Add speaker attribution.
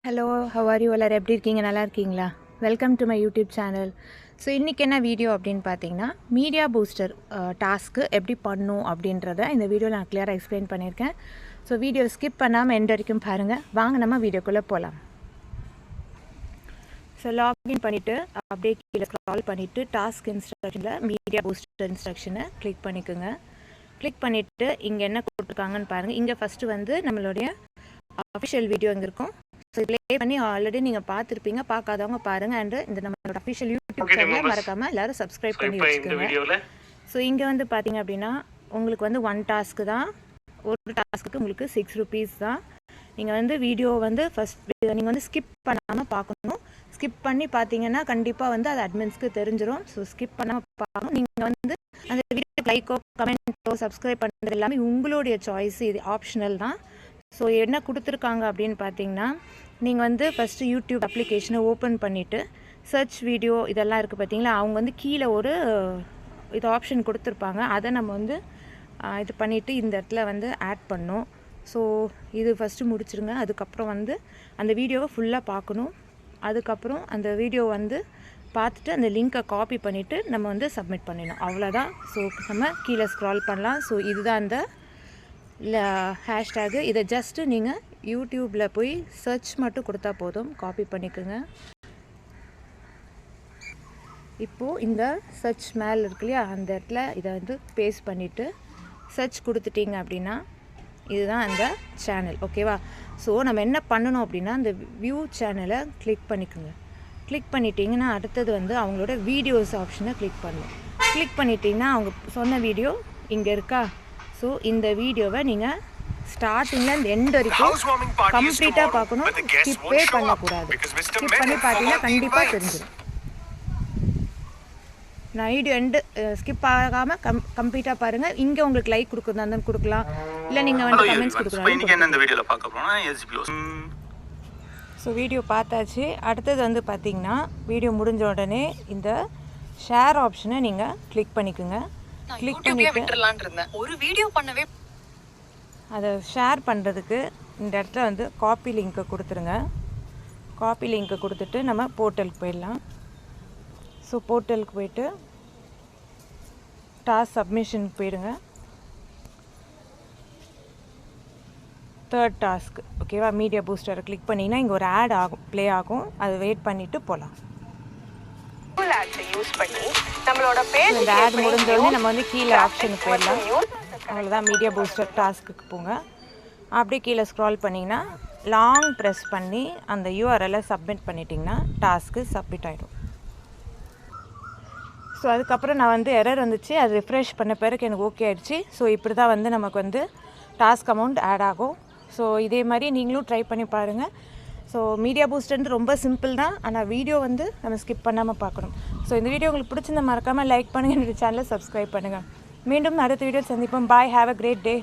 Speaker 1: Hello, how are you? எல்லாரும் எப்படி இருக்கீங்க? நல்லா இருக்கீங்களா? Welcome to my YouTube channel. So இன்றைக்கி என்ன வீடியோ அப்படின்னு பார்த்தீங்கன்னா, மீடியா பூஸ்டர் டாஸ்க்கு எப்படி பண்ணும் அப்படின்றத இந்த வீடியோவில் நான் கிளியராக எக்ஸ்பிளைன் பண்ணியிருக்கேன். ஸோ வீடியோ ஸ்கிப் பண்ணாமல் எண்ட் வரைக்கும் பாருங்கள். வாங்க நம்ம வீடியோக்குள்ளே போகலாம். ஸோ லாகின் பண்ணிவிட்டு அப்படியே கீழே ஸ்க்ரால் பண்ணிவிட்டு டாஸ்க் இன்ஸ்ட்ரக்ஷனில் மீடியா பூஸ்டர் இன்ஸ்ட்ரக்ஷனை கிளிக் பண்ணிக்கோங்க. கிளிக் பண்ணிவிட்டு இங்கே என்ன கொடுத்துருக்காங்கன்னு பாருங்கள். இங்கே ஃபஸ்ட்டு வந்து நம்மளுடைய அஃபிஷியல் வீடியோ இங்கே இருக்கும். ஸோ ப்ளே பண்ணி ஆல்ரெடி நீங்கள் பார்த்துருப்பீங்க. பார்க்காதவங்க பாருங்கள். அண்டு இந்த நம்மளோட அஃபிஷியல் யூடியூப் சேனலை மறக்காமல் எல்லோரும் சப்ஸ்கிரைப் பண்ணி வச்சுக்கோங்க. ஸோ இங்கே வந்து பார்த்தீங்க அப்படின்னா உங்களுக்கு வந்து 1 டாஸ்க்கு தான். ஒரு டாஸ்க்கு உங்களுக்கு 6 rupees தான். நீங்கள் வந்து வீடியோ வந்து நீங்கள் வந்து ஸ்கிப் பண்ணாமல் பார்க்கணும். ஸ்கிப் பண்ணி பார்த்தீங்கன்னா கண்டிப்பாக வந்து அது அட்மின்ஸ்க்கு தெரிஞ்சிடும். ஸோ ஸ்கிப் பண்ணாமல் பார்க்கணும். நீங்கள் வந்து அந்த வீடியோ லைக்கோ கமெண்ட்டோ சப்ஸ்கிரைப் பண்ணுறது எல்லாமே உங்களுடைய சாய்ஸ். இது ஆப்ஷனல் தான். ஸோ என்ன கொடுத்துருக்காங்க அப்படின்னு பார்த்தீங்கன்னா, நீங்கள் வந்து ஃபஸ்ட்டு யூடியூப் அப்ளிகேஷனை ஓப்பன் பண்ணிவிட்டு சர்ச் வீடியோ இதெல்லாம் இருக்குது பார்த்தீங்களா, அவங்க வந்து கீழே ஒரு இது ஆப்ஷன் கொடுத்துருப்பாங்க. அதை நம்ம வந்து இது பண்ணிவிட்டு இந்த இடத்துல வந்து ஆட் பண்ணோம். ஸோ இது ஃபஸ்ட்டு முடிச்சிருங்க. அதுக்கப்புறம் வந்து அந்த வீடியோவை ஃபுல்லாக பார்க்கணும். அதுக்கப்புறம் அந்த வீடியோ வந்து பார்த்துட்டு அந்த லிங்க்கை காப்பி பண்ணிவிட்டு நம்ம வந்து சப்மிட் பண்ணிடணும். அவ்வளோதான். ஸோ நம்ம கீழே ஸ்க்ரால் பண்ணலாம். ஸோ இதுதான் அந்த இல்லை ஹேஷ்டேகு. இதை ஜஸ்ட்டு நீங்கள் யூடியூப்பில் போய் சர்ச் மட்டும் கொடுத்தா போதும். காப்பி பண்ணிக்கோங்க. இப்போது இந்த சர்ச் மேலே இருக்கு இல்லையா, அந்த இடத்துல இதை வந்து பேஸ்ட் பண்ணிவிட்டு சர்ச் கொடுத்துட்டிங்க அப்படின்னா இதுதான் அந்த சேனல். ஓகேவா? ஸோ நம்ம என்ன பண்ணணும் அப்படின்னா, அந்த வியூ சேனலை கிளிக் பண்ணிக்கோங்க. கிளிக் பண்ணிட்டீங்கன்னா அடுத்தது வந்து அவங்களோட வீடியோஸ் ஆப்ஷனை கிளிக் பண்ணணும். கிளிக் பண்ணிட்டீங்கன்னா அவங்க சொன்ன வீடியோ இங்கே இருக்கா. ஸோ இந்த வீடியோவை நீங்கள் ஸ்டார்டிங்கில் இந்த எண்ட் வரைக்கும் கம்ப்ளீட்டாக பார்க்கணும். ஸ்கிப்பே பண்ணக்கூடாது. ஸ்கிப் பண்ணி பார்த்தீங்கன்னா கண்டிப்பாக தெரிஞ்சிடும். நான் வீடியோ எண்டு ஸ்கிப் ஆகாமல் கம்ப்ளீட்டாக பாருங்கள். இங்கே உங்களுக்கு லைக் கொடுக்குறதா இருந்தாலும் கொடுக்கலாம், இல்லை நீங்கள் வந்து கமெண்ட்ஸ் கொடுக்கலாம். ஸோ வீடியோ பார்த்தாச்சு. அடுத்தது வந்து பார்த்தீங்கன்னா, வீடியோ முடிஞ்ச உடனே இந்த ஷேர் ஆப்ஷனை நீங்கள் கிளிக் பண்ணிக்கோங்க. கிளிக் பண்ணிட்டு ஒரு வீடியோ பண்ணவே அதை ஷேர் பண்ணுறதுக்கு இந்த இடத்துல வந்து காப்பி லிங்க்கை கொடுத்துருங்க. காப்பி லிங்க்கை கொடுத்துட்டு நம்ம போர்ட்டலுக்கு போயிடலாம். ஸோ போர்ட்டலுக்கு போயிட்டு டாஸ்க் சப்மிஷனுக்கு போயிடுங்க. 3rd டாஸ்க்கு ஓகேவா, மீடியா பூஸ்டரை கிளிக் பண்ணிங்கன்னா இங்கே ஒரு ஆட் ஆகும், ப்ளே ஆகும். அதை வெயிட் பண்ணிவிட்டு போகலாம். இந்த ஆட் முடிஞ்சோடனே நம்ம வந்து கீழே ஆப்ஷனுக்கு போயிடலாம். அவ்வளோதான். மீடியா பூஸ்டர் டாஸ்க்குக்கு போங்க. அப்படியே கீழே ஸ்க்ரால் பண்ணிங்கன்னா லாங் ப்ரெஸ் பண்ணி அந்த யூஆர்எல்லை சப்மிட் பண்ணிட்டிங்கன்னா டாஸ்க்கு சப்மிட் ஆகிடும். ஸோ அதுக்கப்புறம் நான் வந்து எரர் வந்துச்சு, அது ரிஃப்ரெஷ் பண்ண பிறகு எனக்கு ஓகே ஆகிடுச்சு. ஸோ இப்படி தான் வந்து நமக்கு வந்து டாஸ்க் அமௌண்ட் ஆட் ஆகும். ஸோ இதே மாதிரி நீங்களும் ட்ரை பண்ணி பாருங்கள். ஸோ மீடியா பூஸ்டர் ரொம்ப சிம்பிள் தான், ஆனால் வீடியோ வந்து நம்ம ஸ்கிப் பண்ணாமல் பார்க்கணும். ஸோ இந்த வீடியோ உங்களுக்கு பிடிச்சிருந்தா மறக்காமல் லைக் பண்ணுங்கள், என்னோடய சேனலை சப்ஸ்கிரைப் பண்ணுங்கள். மீண்டும் அடுத்த வீடியோ சந்திப்போம். பாய், ஹேவ் அ கிரேட் டே.